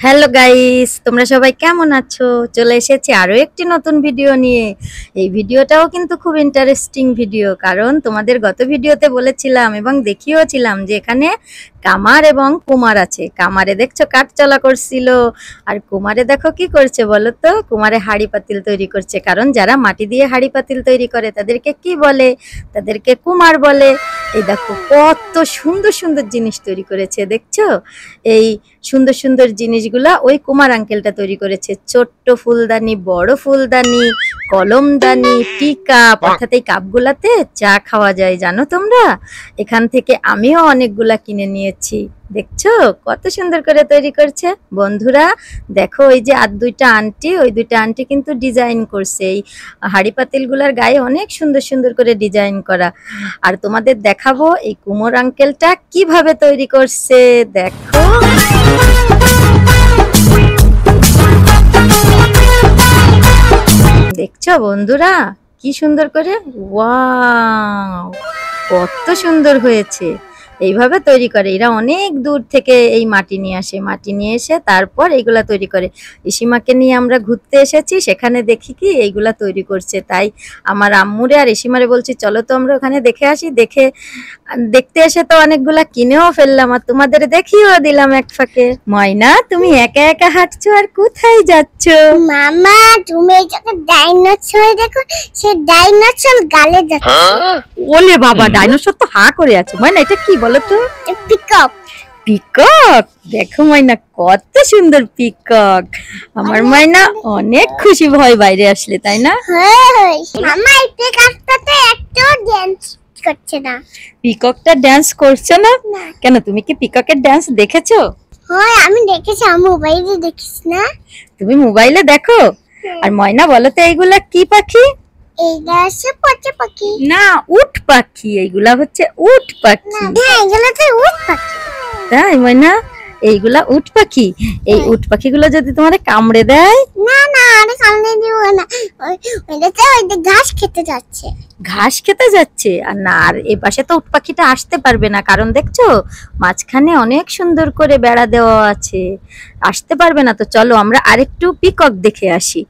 Hello guys, তোমরা সবাই কেমন আছো? চলে এসেছি আরো একটি নতুন ভিডিও নিয়ে। এই ভিডিওটাও কিন্তু খুব ইন্টারেস্টিং ভিডিও, কারণ তোমাদের গত ভিডিওতে বলেছিলাম এবং দেখিয়েওছিলাম যে এখানে কামার এবং কুমার আছে। কামারে দেখছো কাঠ চলা করছিল, আর কুমারে দেখো কি করছে বলো তো? কুমারে হাঁড়ি পাতিল তৈরি করছে, কারণ যারা মাটি দিয়ে হাঁড়ি পাতিল তৈরি করে তাদেরকে কি বলে? তাদেরকে কুমার বলে। এই দেখো কত সুন্দর সুন্দর জিনিস তৈরি করেছে, দেখছো? এই সুন্দর সুন্দর জিনিসগুলা ওই কুমার আঙ্কেলটা তৈরি করেছে। ছোট্ট ফুলদানি, বড় ফুলদানি, কলমদানি, টি কাপ, অর্থাৎ এই কাপগুলাতে চা খাওয়া যায়, জানো তোমরা? এখান থেকে আমিও অনেকগুলা কিনে নিয়েছি। দেখছো কত সুন্দর করে তৈরি করছে। বন্ধুরা দেখো, ওই যে আর দুইটা আন্টি, ওই দুইটা আন্টি কিন্তু ডিজাইন করছে এই হাঁড়ি পাতিলগুলার গায়ে, অনেক সুন্দর সুন্দর করে ডিজাইন করা। আর তোমাদের দেখাবো এই কুমোর আঙ্কেলটা কিভাবে তৈরি করছে। দেখো দেখছো বন্ধুরা কি সুন্দর করে, ওয়াও কত সুন্দর হয়েছে। এইভাবে তৈরি করে এরা, অনেক দূর থেকে এই মাটি নিয়ে আসে, মাটি নিয়ে এসে তারপর এইগুলা তৈরি করে। ইসিমাকে নিয়ে আমরা ঘুরতে এসেছি, সেখানে দেখি কি এইগুলা তৈরি করছে। তাই আমার আম্মুরে আর ইসিমারে বলছি চলো তো আমরা ওখানে দেখে আসি। দেখতে এসে তো অনেকগুলা কিনেও ফেললাম, আর তোমাদের দেখিও দিলাম এক ফাঁকে। ময়না, তুমি একা একা হাঁটছো আর কোথায় যাচ্ছ? মামা, তুমি যখন ডাইনোসর দেখো, সে ডাইনোসর গালে যাচ্ছে। ওলে বাবা, ডাইনোসর তো হা করে আছে। ময়না এটা কি বলো তো? পিকক। পিকক, দেখো ময়না কত সুন্দর পিকক। আমার ময়না অনেক খুশি হয় বাইরে আসলে, তাই না? হ্যাঁ মামা, এই পিককটাতে একটু ডান্স করছে না। পিককটা ডান্স করছে না কেন? তুমি কি পিককের ডান্স দেখেছো? হ্যাঁ আমি দেখেছি, আমি মোবাইলে দেখিস না। তুমি মোবাইলে দেখো? আর ময়না বলো তো এইগুলা কি পাখি? এইটা হচ্ছে পচা পাখি। না, উট পাখি। এইগুলা হচ্ছে উট পাখি। হ্যাঁ, এগুলো তো উট পাখি। তাই ময়না, এইগুলা উট পাখি। এই উট পাখিগুলো যদি তোমার কামড়ে দেয়? না না, আরে কামড়ে দিব না। ওইটাতে ওইটা ঘাস খেতে যাচ্ছে। ঘাস খেতে যাচ্ছে? আর না, আর এ পাশে তো উট পাখিটা আসতে পারবে না, কারণ দেখছো মাঝখানে অনেক সুন্দর করে বেড়া দেওয়া আছে, আসতে পারবে না। তো চলো আমরা আরেকটু পিকক দেখে আসি।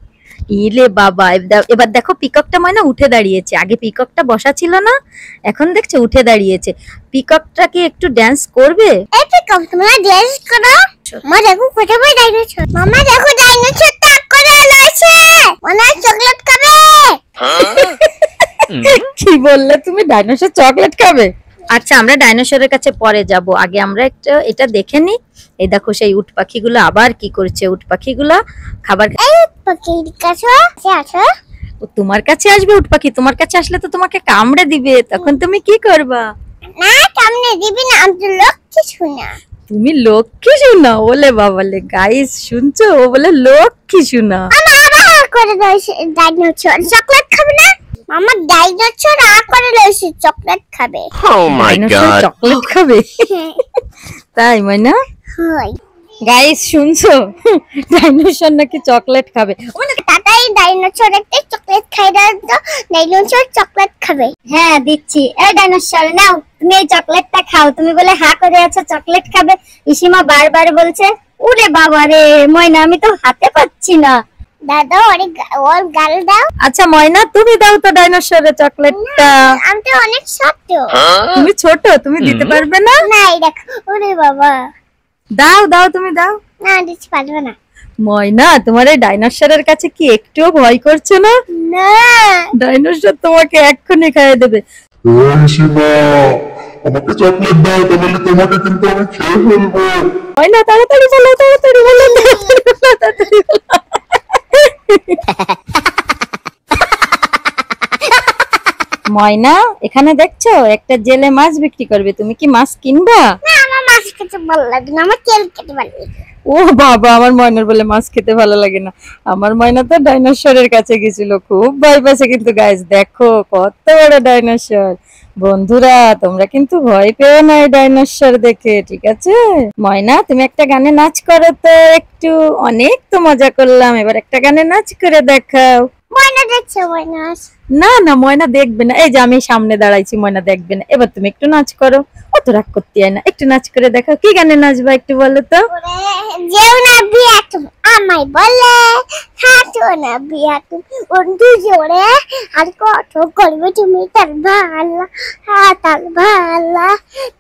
ইলে বাবা, এবার দেখো পিককটা মানে উঠে দাঁড়িয়েছে। আগে পিককটা বসা ছিল না, এখন দেখছো উঠে দাঁড়িয়েছে। পিককটা কি একটু ড্যান্স করবে? এই পিকক, তোমরা ড্যান্স করো। মা দেখো কোথায় ডাইনোসর। মামা দেখো, ডাইনোসর তাক করে লাইছে। মনে হয় চকলেট খাবে। কি বললে তুমি? ডাইনোসর চকলেট খাবে? আচ্ছা, আমরা ডাইনোসরের কাছে পরে যাব, আগে আমরা এটা দেখে নি। এই দেখো সেই উট পাখিগুলো আবার কি করছে। উট পাখিগুলা খাবার পাখির কাছে আসো। তোমার কাছে আসবে উট পাখি? তোমার কাছে আসলে তো তোমাকে কামড়ে দিবে, তখন তুমি কি করবা? না, কামড়ে দিবি না, আমি তো লক্ষ্মী শোনা। তুমি লক্ষ্মী শোনা? ওলে বাবালে, গাইস শুনছো? ও বলে লক্ষ্মী শোনা। আবার করে রয়েছে ডাইনোসর চকলেট খাবে না। মামা, ডাইনোসর করে রয়েছে চকলেট খাবে। Oh my god. চকলেট খাবে? তাই ময়না? হয় গাইস শুনছো? ডাইনোসর নাকি চকলেট খাবে। তাতাই ডাইনোসর একটা চকলেট খাই দাও তো, ডাইনোসর চকলেট খাবে। হ্যাঁ দিচ্ছি। এই ডাইনোসর নাও, তুমি এই চকলেটটা খাও। তুমি বলে হা করে আছো, চকলেট খাবে। ইসিমা বারবার বলছে। ওরে বাবা রে ময়না, আমি তো হাতে পাচ্ছি না। দাদা ওর গাল দাও। আচ্ছা ময়না, তুমি দাও তো ডাইনোসরের চকলেটটা। আমি তো অনেক ছোট। তুমি ছোট, তুমি দিতে পারবে না। না, এই দেখো। ওরে বাবা, দাও দাও, তুমি দাও। না দিতে পারবে না। ময়না, তোমার এই ডাইনোসরের কাছে কি একটুও ভয় করছে না? না, ডাইনোসর তোমাকে এক্ষুনি খাইয়ে দেবে। সীমা, আমাকে চকলেট দাও, তাহলে তোমাকে কিন্তু আমি খেয়ে ফেলবো। ময়না তাড়াতাড়ি বলো, তাড়াতাড়ি বলো, তাড়াতাড়ি বলো, তাড়াতাড়ি বলো। ময়না, এখানে দেখছো একটা জেলে মাছ বিক্রি করবে, তুমি কি মাছ কিনবা? না, আমার মাছ খেতে ভালো লাগে না, আমার তেল খেতে ভালো লাগে। ও বাবা, আমার ময়নার বলে মাছ খেতে ভালো লাগে না। আমার ময়না তো ডাইনোসরের কাছে গেছিল, খুব ভয় পেয়েছে। কিন্তু গাইস দেখো কত বড় ডাইনোসর। বন্ধুরা তোমরা কিন্তু ভয় পেও না এই ডাইনোসর দেখে, ঠিক আছে? ময়না, তুমি একটা গানে নাচ করো তো একটু। অনেক তো মজা করলাম, এবার একটা গানে নাচ করে দেখাও। ময়না দেখছো? ময়না না না, ময়না দেখবে না। এই যে আমি সামনে দাঁড়াইছি, ময়না দেখবে না। এবার তুমি একটু নাচ করো, অত রাগ করতে হয় না, একটু নাচ করে দেখাও। কি গানে নাচবা একটু বলো তো? যেও না আমায় বলে হাঁটো না বিয়া তুমি বন্ধু জোরে আর কত করবে তুমি তার ভালা তার ভালা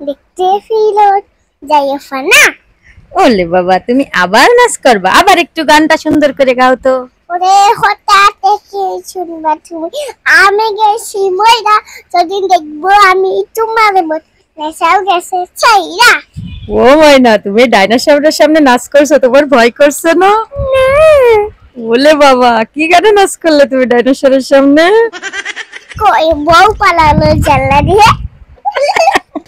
দেখতে ফিরো যাই ফানা। ওলে বাবা তুমি আবার নাচ করবা, আবার একটু গানটা সুন্দর করে গাও তো। ওরে হঠাৎ এসে শুনবা তুমি আমি গেছি ময়রা সেদিন দেখবো আমি তোমার নেশাও গেছে ছাইরা। ও ময়না তুমি ডাইনোসরের সামনে নাচ করছো, তোমার ভয় করছে না? ওলে বাবা কি গানে নাচ করলে তুমি ডাইনোসরের সামনে? কই বউ পালালো জানলা দিয়ে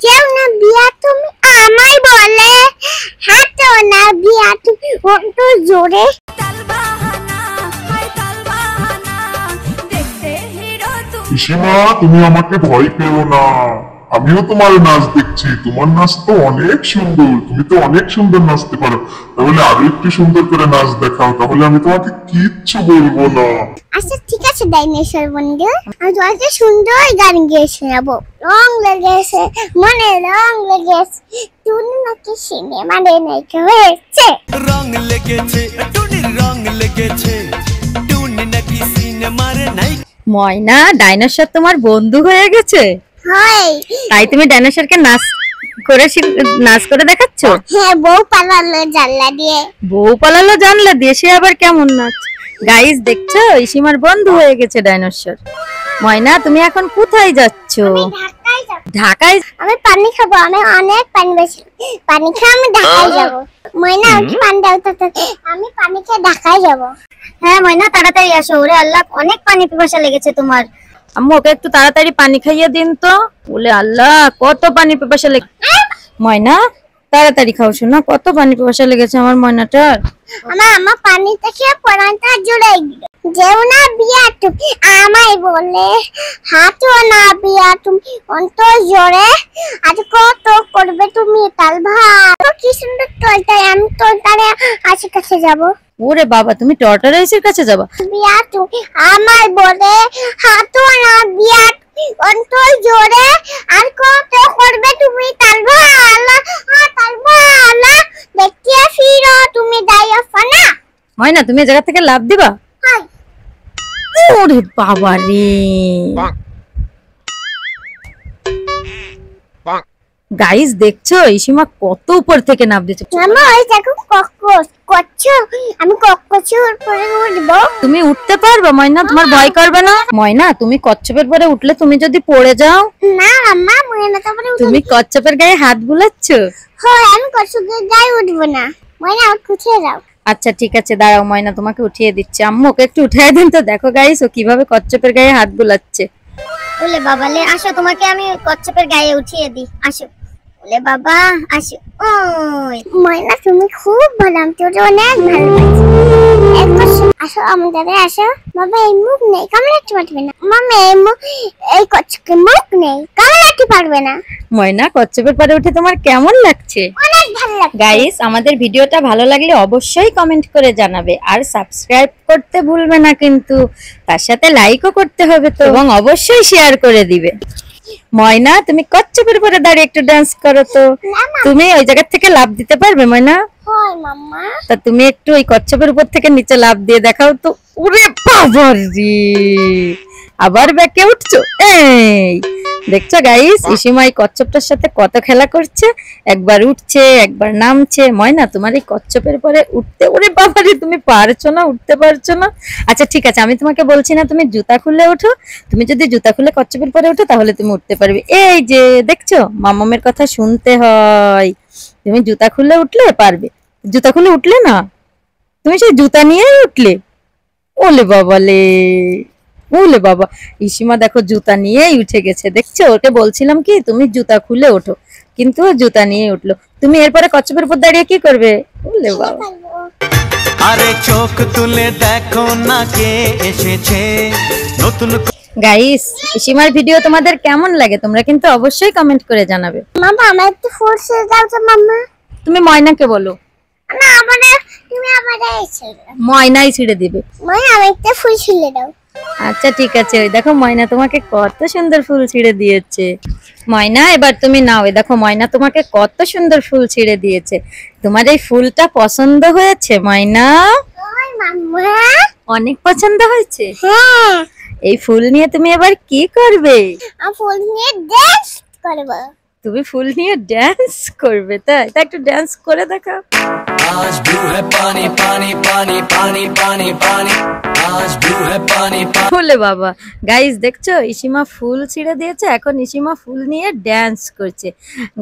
কেউ না বিয়া তুমি আমায় বলে হাঁটো না বিয়া তুমি বন্ধু জোরে। পিসিমা তুমি আমাকে ভয় পেও না, আমিও তোমার নাচ দেখছি, তোমার নাচ তো অনেক সুন্দর, তুমি তো অনেক সুন্দর নাচতে পারো, তাহলে আরো একটু সুন্দর করে নাচ দেখাও, তাহলে আমি তোমাকে কিচ্ছু বলবো না। আচ্ছা ঠিক আছে ডাইনোসর বন্ধু, আমি তোমাকে সুন্দর গান গেয়ে শোনাবো। রং লেগেছে মনে রং লেগেছে তুমি নাকি সিনেমা দেখে হয়েছে। রং লেগেছে টুনির রং লেগেছে টুনি নাকি সিনেমার নাই। ময়না ডাইনোসর তোমার বন্ধু হয়ে গেছে? হয় তাই তুমি ডাইনোসরকে নাচ করে দেখাচ্ছ? হ্যাঁ বউ পালালো জানলা দিয়ে। বউ পালালো জানলা দিয়ে, সে আবার কেমন নাচ? গাইস দেখছো ইসিমার বন্ধু হয়ে গেছে ডাইনোসর। ময়না তুমি এখন কোথায় যাচ্ছ? ঢাকায় যাব। ঢাকায়? আমি পানি খাবো, আমি অনেক পানি বেশি পানি খেয়ে আমি ঢাকায় যাব। ময়না আমি পানি দাও তো, আমি পানি খেয়ে ঢাকায় যাব। হ্যাঁ ময়না তাড়াতাড়ি আসো, ওরে আল্লাহ অনেক পানি পিপাসা লেগেছে তোমার। আম্মু ওকে একটু তাড়াতাড়ি পানি খাইয়ে দিন তো। বলে আল্লাহ কত পানি পিপাসা লেগে। ময়না তাড়াতাড়ি খাও শোনা, কত পানি পিপাসা লেগেছে আমার ময়নাটার। আমার পানিতে খেয়ে পরানটা জুড়ে যেও না বিয়া তুমি আমায় বলে হাঁটো না বিয়া তুমি অন্তর জোরে আর কত করবে তুমি তাল ভাত কি সুন্দর তোলটাই আমি তোলটারে আশেপাশে যাব। ওরে বাবা তুমি টর্টরাইসের কাছে যাবা? বিয়া তুমি আমায় বলে হাঁটো না বিয়া অন্তর জোরে আর কত করবে তুমি তাল ভালা তাল ভালা দেখতে ফিরো তুমি দাইয়া ফানা। ময়না তুমি এই জায়গা থেকে লাফ দিবা? হাই ওরে বাবা রে। গাইস দেখছো ইসিমা কত উপর থেকে নাফ দিচ্ছে। মামা ওই দেখো কচ্ছপ আমি কচ্ছপের উপরে উঠবো। তুমি উঠতে পারবে ময়না? তোমার ভয় করবে না? ময়না তুমি কচ্ছপের পরে উঠলে তুমি যদি পড়ে যাও? না মামা ময়না তারপরে তুমি কচ্ছপের গায়ে হাত বুলাচ্ছ? হয় আমি কচ্ছপের গায়ে উঠবো না। ময়না উঠে যাও। আচ্ছা ঠিক আছে দাঁড়াও, ময়না তোমাকে উঠিয়ে দিচ্ছে। আম্মু ওকে একটু উঠিয়ে দিন তো, দেখো গাইস ও কিভাবে কচ্ছপের গায়ে হাত বুলাচ্ছে। ওলে বাবা লে আসো তোমাকে আমি কচ্ছপের গায়ে উঠিয়ে দিই, আসো। ওলে বাবা আসো। ওই ময়না তুমি খুব ভালো, আমি তোর অনেক ভালোবাসি। আসো আমাদের আসো। বাবা এই মুখ নেই কামড়াতে পারবে না। মামা এই মুখ এই কচ্ছপের মুখ নেই কামড়াতে পারবে না। ময়না কচ্ছপের পরে উঠে তোমার কেমন লাগছে? অনেক ভালো লাগে। গাইস আমাদের ভিডিওটা ভালো লাগলে অবশ্যই কমেন্ট করে জানাবে, আর সাবস্ক্রাইব করতে ভুলবে না কিন্তু, তার সাথে লাইকও করতে হবে তো, এবং অবশ্যই শেয়ার করে দিবে। ময়না তুমি কচ্ছপের উপরে দাঁড়িয়ে একটু ডান্স করো তো। তুমি ওই জায়গা থেকে লাফ দিতে পারবে ময়না? হয় মাম্মা। তা তুমি একটু ওই কচ্ছপের উপর থেকে নিচে লাফ দিয়ে দেখাও তো। ওরে বাবা রে, আবার ব্যাকে উঠছো। এই দেখছো গাইস ইসিমা এই কচ্ছপটার সাথে কত খেলা করছে, একবার উঠছে একবার নামছে। ময়না তোমার এই কচ্ছপের পরে উঠতে, ওরে বাবা রে তুমি পারছো না, উঠতে পারছো না। আচ্ছা ঠিক আছে আমি তোমাকে বলছি না তুমি জুতা খুলে ওঠো, তুমি যদি জুতা খুলে কচ্ছপের পরে ওঠো তাহলে তুমি উঠতে পারবে। এই যে দেখছো মামামের কথা শুনতে হয়, তুমি জুতা খুলে উঠলে পারবে, জুতা খুলে উঠলে না, তুমি সেই জুতা নিয়েই উঠলে। ওলে বাবা লে, ওলে বাবা ইসিমা দেখো জুতা নিয়েই উঠে গেছে। দেখছো ওকে বলছিলাম কি তুমি জুতা খুলে ওঠো, কিন্তু জুতা নিয়ে উঠলো। তুমি এরপরে কচ্ছপের উপর দাঁড়িয়ে কি করবে? ওলে বাবা। আরে চোখ তুলে দেখো না কে এসেছে নতুন। গাইস ইসিমার ভিডিও তোমাদের কেমন লাগে তোমরা কিন্তু অবশ্যই কমেন্ট করে জানাবে। মামা আমার একটু ফোর্সে দাও তো মাম্মা। তুমি ময়নাকে বলো না আমারে তুমি আমারে ছেড়ে দাও। ময়নাই ছিঁড়ে দিবে। ময়না আমার একটা ফুল ছিঁড়ে দাও। আচ্ছা ঠিক আছে, ওই দেখো ময়না তোমাকে কত সুন্দর ফুল ছিঁড়ে দিয়েছে। ময়না এবার তুমি নাও, এই দেখো ময়না তোমাকে কত সুন্দর ফুল ছিঁড়ে দিয়েছে। তোমার এই ফুলটা পছন্দ হয়েছে ময়না? ওই হ্যাঁ অনেক পছন্দ হয়েছে। হ্যাঁ এই ফুল নিয়ে তুমি এবার কি করবে? আমি ফুল নিয়ে ড্যান্স করব। তুমি ফুল নিয়ে ড্যান্স করবে? তাই একটু ড্যান্স করে দেখাও। आज ब्लू है पानी पानी पानी पानी पानी पानी आज ब्लू है पानी पानी। বলে বাবা, গাইস দেখছো ইসিমা ফুল ছিঁড়ে দিয়েছে, এখন ইসিমা ফুল নিয়ে ড্যান্স করছে।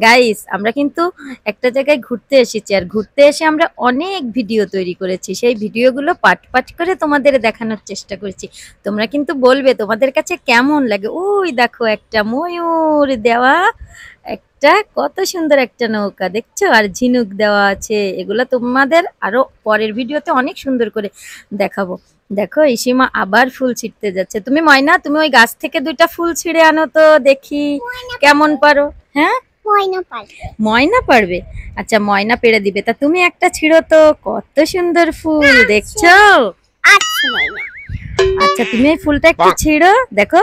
গাইস আমরা কিন্তু একটা জায়গায় ঘুরতে এসেছি, আর ঘুরতে এসে আমরা অনেক ভিডিও তৈরি করেছি। সেই ভিডিওগুলো পাট পাট করে তোমাদের দেখানোর চেষ্টা করছি। তোমরা কিন্তু বলবে তোমাদের কাছে কেমন লাগে। ওই দেখো একটা ময়ূর দেওয়া, একটা কত সুন্দর একটা নৌকা দেখছো, আর ঝিনুক দেওয়া আছে। এগুলো তোমাদের আরো পরের ভিডিওতে অনেক সুন্দর করে দেখাবো। দেখো ইসিমা আবার ফুল ছিঁড়তে যাচ্ছে। তুমি ময়না, তুমি ওই গাছ থেকে 2টা ফুল ছিঁড়ে আনো তো দেখি কেমন পারো। হ্যাঁ ময়না পারবে। ময়না পারবে? আচ্ছা ময়না পেড়ে দিবে। তা তুমি একটা ছিঁড়ো তো, কত সুন্দর ফুল দেখছো। আচ্ছা ময়না। আচ্ছা তুমি এই ফুলটা একটু ছিঁড়ো, দেখো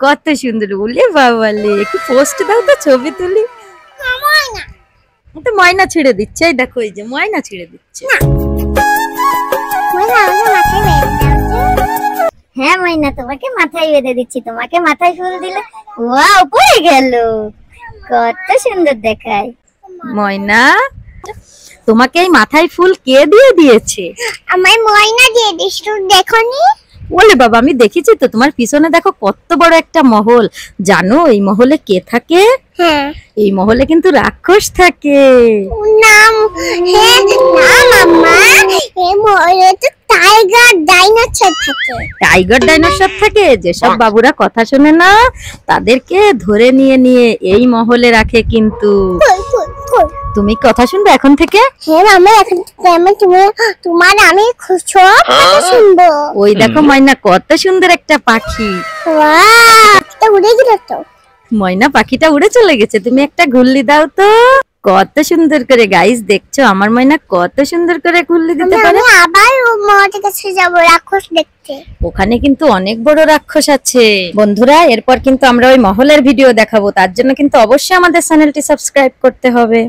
কত সুন্দর। বলে বাবালে, একটু পোস্ট দাও তো, ছবি তুলি। ময়না তো ময়না ছিঁড়ে দিচ্ছে, এই দেখো এই যে ময়না ছিঁড়ে দিচ্ছে। ময়না আমাকে মাথায় বেঁধে দাও। হ্যাঁ ময়না তোমাকে মাথায় বেঁধে দিচ্ছি। তোমাকে মাথায় ফুল দিলে ওয়াও পড়ে গেল, কত সুন্দর দেখায়। ময়না, তোমাকে এই মাথায় ফুল কে দিয়ে দিয়েছে? আমার ময়না দিয়ে দিস, তুই দেখোনি? বলে বাবা, আমি দেখেছি তো, তোমার পিছনে দেখো কত বড় একটা মহল। জানো এই মহলে কে থাকে? হ্যাঁ এই মহলে কিন্তু রাক্ষস থাকে। নাম হ্যাঁ না মাম্মা, এই ময়ূরে তো টাইগার ডাইনোসর থাকে। টাইগার ডাইনোসর থাকে? যেসব বাবুরা কথা শোনে না তাদেরকে ধরে নিয়ে নিয়ে এই মহলে রাখে কিন্তু। কই কই কই তুমি কথা শুনবে এখন থেকে? হ্যাঁ মাম্মা, এখন আমি তোমার আমি সব কথা শুনবো। ওই দেখো ময়না, কত সুন্দর একটা পাখি। ওয়াও এটা উড়ে গেল তো। ময়না পাখিটা উড়ে চলে গেছে। তুমি একটা ঘুরলি দাও তো, কত সুন্দর করে। গাইস দেখছো আমার ময়না কত সুন্দর করে ঘুরলি দিতে পারে। আমি আবার মহলের কাছে যাব রাক্ষস দেখতে। ওখানে কিন্তু অনেক বড় রাক্ষস আছে। বন্ধুরা এরপর কিন্তু আমরা ওই মহলের ভিডিও দেখাবো, তার জন্য কিন্তু অবশ্যই আমাদের চ্যানেলটি সাবস্ক্রাইব করতে হবে।